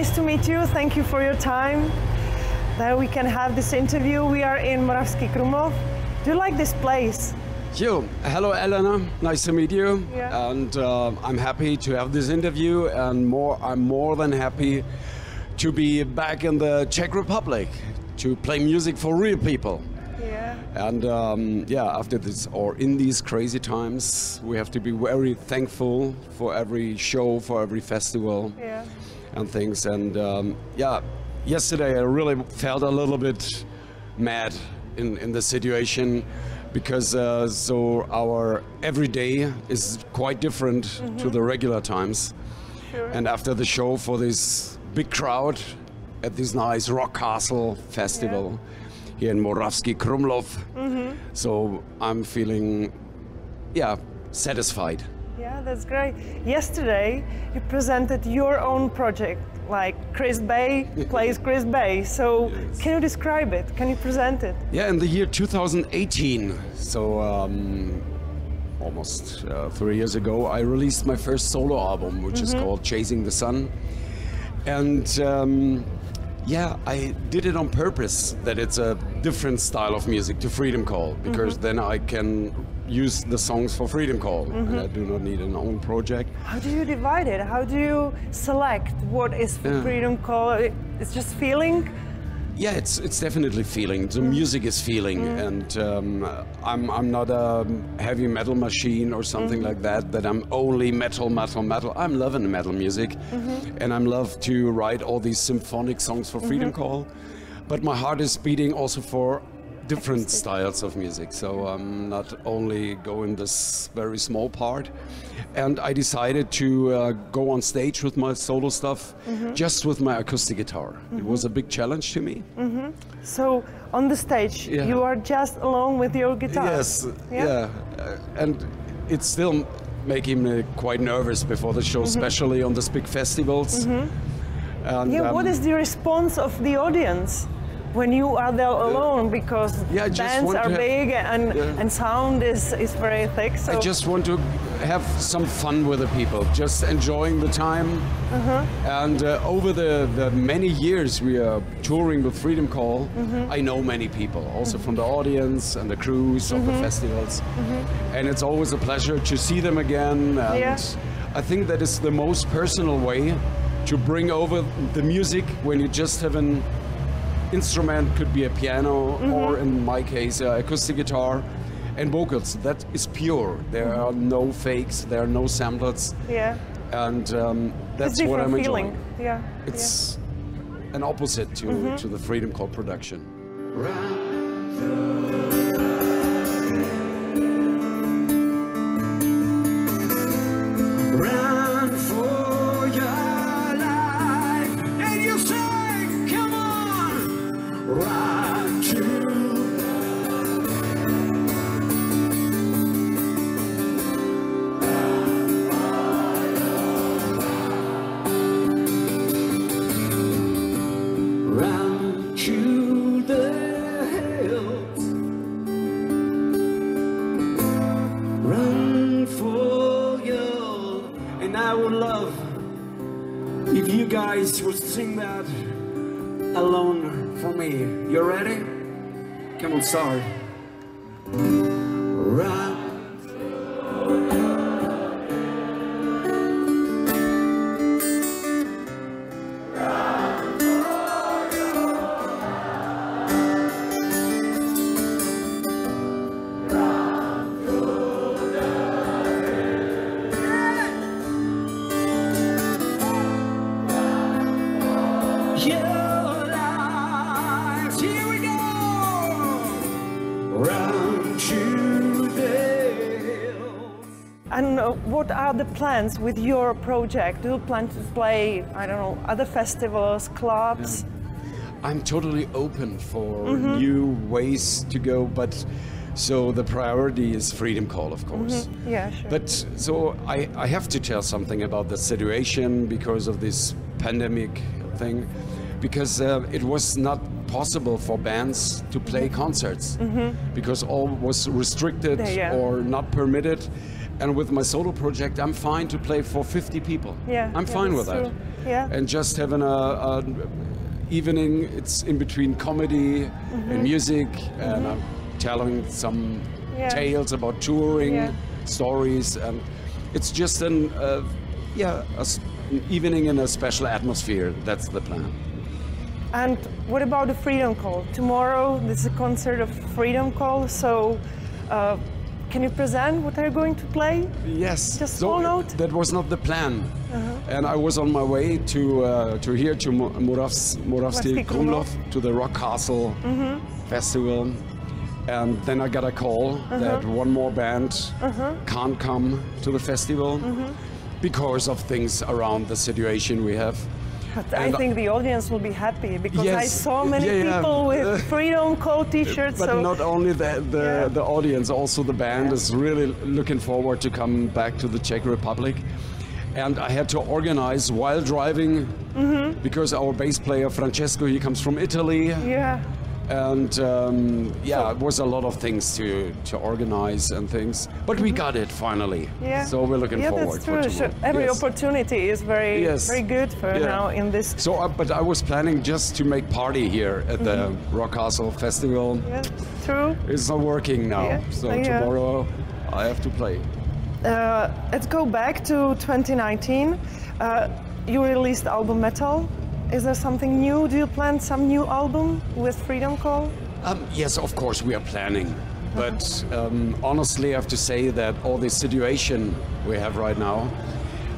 nice to meet you. Thank you for your time. That we can have this interview. We are in Moravský Krumlov. Do you like this place? Yo, hello Elena, nice to meet you. Yeah. And I'm happy to have this interview, and I'm more than happy to be back in the Czech Republic to play music for real people. Yeah. And yeah, after this, or in these crazy times, we have to be very thankful for every show, for every festival, Yeah. and things. And yeah, yesterday I really felt a little bit mad in the situation, because so our everyday is quite different to the regular times. Sure. And after the show, for this big crowd at this nice rock castle festival here in Moravský Krumlov, so I'm feeling, yeah, satisfied. Yeah, that's great. Yesterday, you presented your own project, like Chris Bay plays Chris Bay. So, Yes. can you describe it? Can you present it? Yeah, in the year 2018, so almost 3 years ago, I released my first solo album, which is called Chasing the Sun. And yeah, I did it on purpose, that it's a different style of music to Freedom Call, because then I can use the songs for Freedom Call, and I do not need an own project. How do you divide it? How do you select what is for Freedom Call? It's just feeling? Yeah, it's definitely feeling. The music is feeling, and I'm not a heavy metal machine or something like that. That I'm only metal. I'm loving metal music, and I'm love to write all these symphonic songs for Freedom Call. But my heart is beating also for different styles of music. So I'm not only going this very small part. And I decided to go on stage with my solo stuff, just with my acoustic guitar. It was a big challenge to me. So, on the stage, you are just alone with your guitar? Yes, and it's still making me quite nervous before the show, especially on these big festivals. And, Yeah, what is the response of the audience when you are there alone? Because bands are big and sound is very thick. So I just want to have some fun with the people, just enjoying the time. And over the many years we are touring with Freedom Call, I know many people, also from the audience and the crews of the festivals. And it's always a pleasure to see them again. And I think that is the most personal way to bring over the music when you just have an instrument, could be a piano, or in my case, acoustic guitar, and vocals. That is pure. There are no fakes, there are no samplers. Yeah. And that's it's what I'm feeling. enjoying. Yeah. It's an opposite to the Freedom Call production. Run for your life, and you say, come on, run to. Run to the hills, run for you. And I would love if you guys would sing that alone for me. You ready? Come on, start. Run. Your lives, here we go. Run to the hills. And what are the plans with your project? Do you plan to play, I don't know, other festivals, clubs? I'm totally open for new ways to go, but so the priority is Freedom Call, of course. Yeah, sure. But so I have to tell something about the situation because of this pandemic thing, because it was not possible for bands to play concerts because all was restricted or not permitted. And with my solo project, I'm fine to play for 50 people. Yeah, I'm fine with that. Yeah. And just having a evening, it's in between comedy and music, and I'm telling some tales about touring, stories, and it's just an evening in a special atmosphere. That's the plan. And what about the Freedom Call? Tomorrow, this is a concert of Freedom Call, so can you present what are you going to play? Yes. Just small note? That was not the plan. And I was on my way to here to Moravský Krumlov, to the Rock Castle festival. And then I got a call that one more band can't come to the festival because of things around the situation we have. But I think the audience will be happy because I saw many people with Freedom Call t-shirts. But so not only the audience, also the band is really looking forward to come back to the Czech Republic. And I had to organize while driving because our bass player Francesco, he comes from Italy. Yeah. And it was a lot of things to organize and things, but we got it finally. Yeah. So we're looking forward. Yeah, that's true. Every opportunity is very good for now in this. So, but I was planning just to make party here at the Rock Castle Festival. Yeah, true. It's not working now. Yeah. So tomorrow I have to play. Let's go back to 2019. You released album Metal. Is there something new? Do you plan some new album with Freedom Call? Yes, of course we are planning. But honestly, I have to say that all the situation we have right now.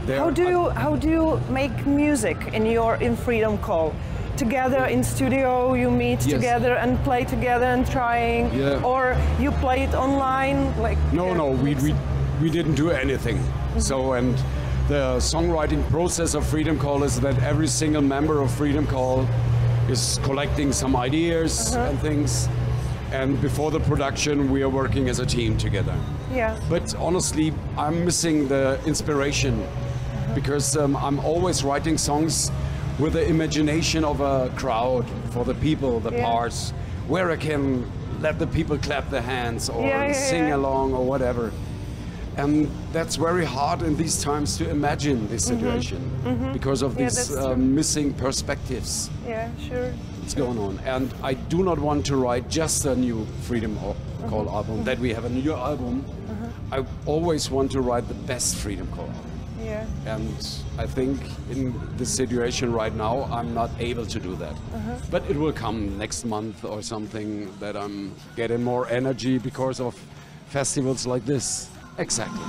How do you make music in Freedom Call? Together in studio, you meet together and play together and trying, or you play it online? Like no, we didn't do anything. So the songwriting process of Freedom Call is that every single member of Freedom Call is collecting some ideas and things. And before the production, we are working as a team together. Yeah. But honestly, I'm missing the inspiration because I'm always writing songs with the imagination of a crowd for the people, the parts, where I can let the people clap their hands or sing along or whatever. And that's very hard in these times to imagine this situation because of these missing perspectives. Yeah, sure. What's going on. And I do not want to write just a new Freedom Call album, that we have a new album. I always want to write the best Freedom Call album. Yeah. And I think in this situation right now, I'm not able to do that. But it will come next month or something, that I'm getting more energy because of festivals like this. Exactly.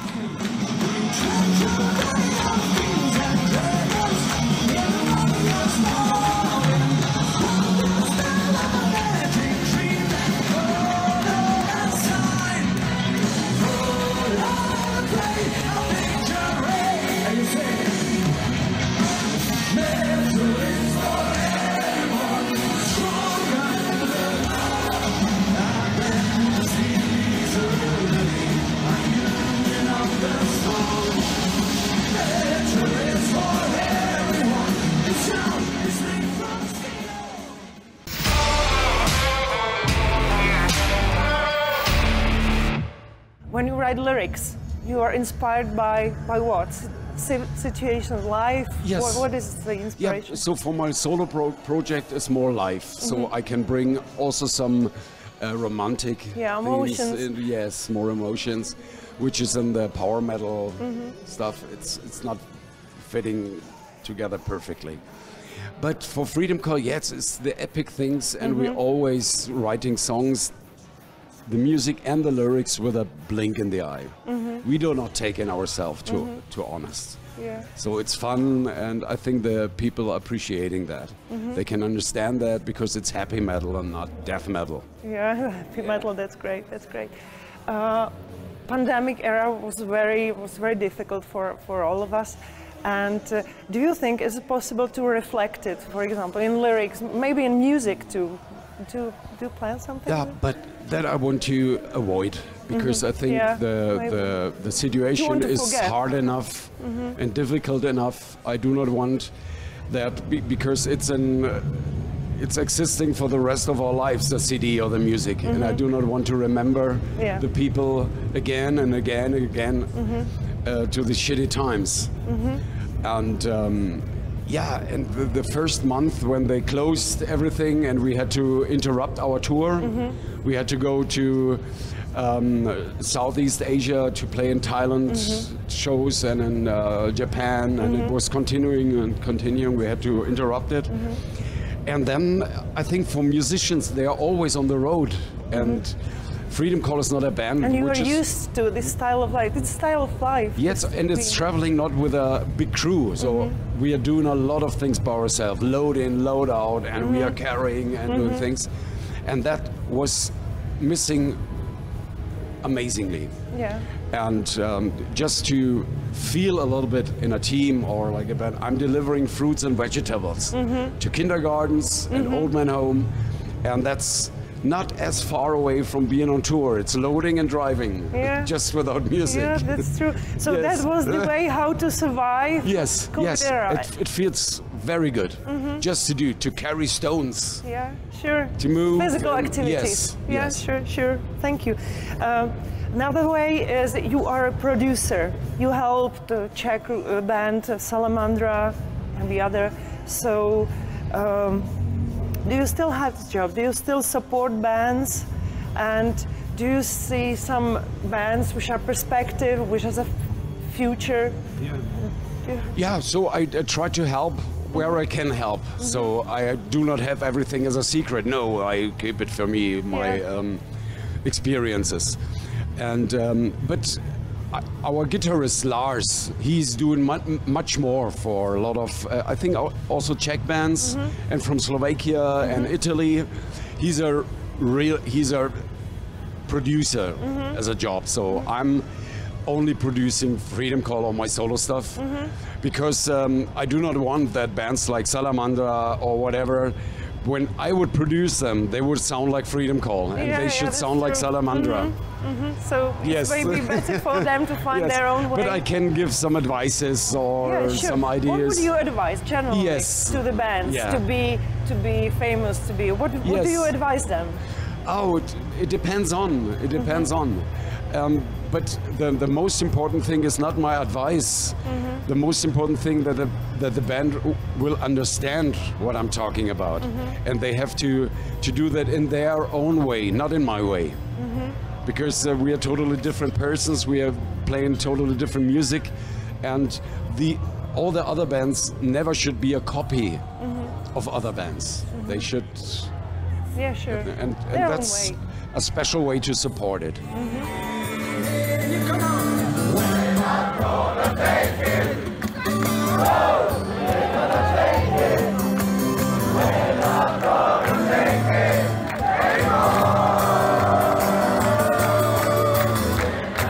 When you write lyrics, you are inspired by what? Situations, life? Yes. What is the inspiration? Yeah, so for my solo project, it's more life. So I can bring also some romantic emotions. Yes, more emotions, which is in the power metal stuff. It's not fitting together perfectly. But for Freedom Call, yes, it's the epic things, and we're always writing songs, the music and the lyrics with a blink in the eye. We do not take in ourselves to honest. Yeah. So it's fun, and I think the people are appreciating that. They can understand that because it's happy metal and not death metal. Yeah, happy metal. That's great. That's great. Pandemic era was very difficult for all of us. And do you think is it possible to reflect it, for example, in lyrics, maybe in music too? Do plan something? Yeah, but that I want to avoid because I think the situation is hard enough and difficult enough. I do not want that because it's it's existing for the rest of our lives, the CD or the music, and I do not want to remember the people again and again and again to the shitty times. And yeah, and the first month when they closed everything and we had to interrupt our tour, we had to go to Southeast Asia to play in Thailand shows and in Japan, and it was continuing and continuing. We had to interrupt it. And then I think for musicians, they are always on the road, and Freedom Call is not a band. And you are used to this style of life. It's style of life. Yes, and it's traveling not with a big crew. So we are doing a lot of things by ourselves, load in, load out, and we are carrying and doing things. And that was missing amazingly. Yeah. And just to feel a little bit in a team or like a band, I'm delivering fruits and vegetables to kindergartens and old man home, and that's not as far away from being on tour. It's loading and driving, just without music. Yeah, that's true. So that was the way how to survive. Yes, yes. It feels very good. Just to carry stones. Yeah, sure. To move. Physical activities. Yes. Yeah, sure. Thank you. Another way is that you are a producer. You helped the Czech band Salamandra and the other. So. Do you still have this job? Do you still support bands? And do you see some bands which are perspective, which has a future? Yeah, so I try to help where I can help. So I do not have everything as a secret. No, I keep it for me, my experiences. And but our guitarist Lars, he's doing much more for a lot of, I think also Czech bands, and from Slovakia and Italy. He's a producer as a job. So I'm only producing Freedom Call or my solo stuff because I do not want that bands like Salamandra or whatever, when I would produce them, they would sound like Freedom Call, and they should sound like Salamandra. So it's maybe better for them to find their own way. But I can give some advices or some ideas. What would you advise generally to the bands to be famous? What do you advise them? Oh, it depends on. It depends on. But the most important thing is not my advice. The most important thing that the band will understand what I'm talking about, and they have to do that in their own way, not in my way, because we are totally different persons. We are playing totally different music, and all the other bands never should be a copy of other bands. They should. Yeah, sure. And that's a special way to support it. Come on. We're not gonna take it. No, we're gonna take it. We're not gonna take it anymore. We're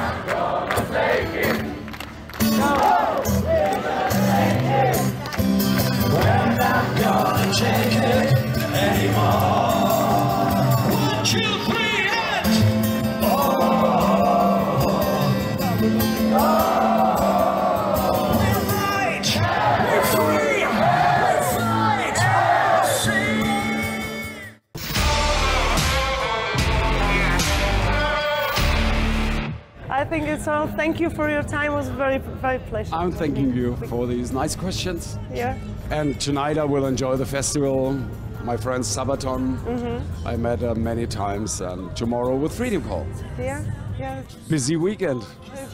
not gonna take it. No, we're gonna take it. We're not gonna take it anymore. 1, 2, 3. I think it's all. Thank you for your time. It was very pleasant. I'm thanking you for these nice questions. Yeah. And tonight I will enjoy the festival. My friend Sabaton, I met many times, and tomorrow with Freedom Call. Yeah. Busy weekend.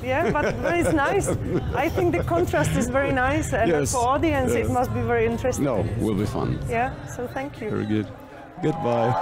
Yeah, but it's nice. I think the contrast is very nice, and for audience it must be very interesting. No, will be fun. Yeah, so thank you. Very good. Goodbye.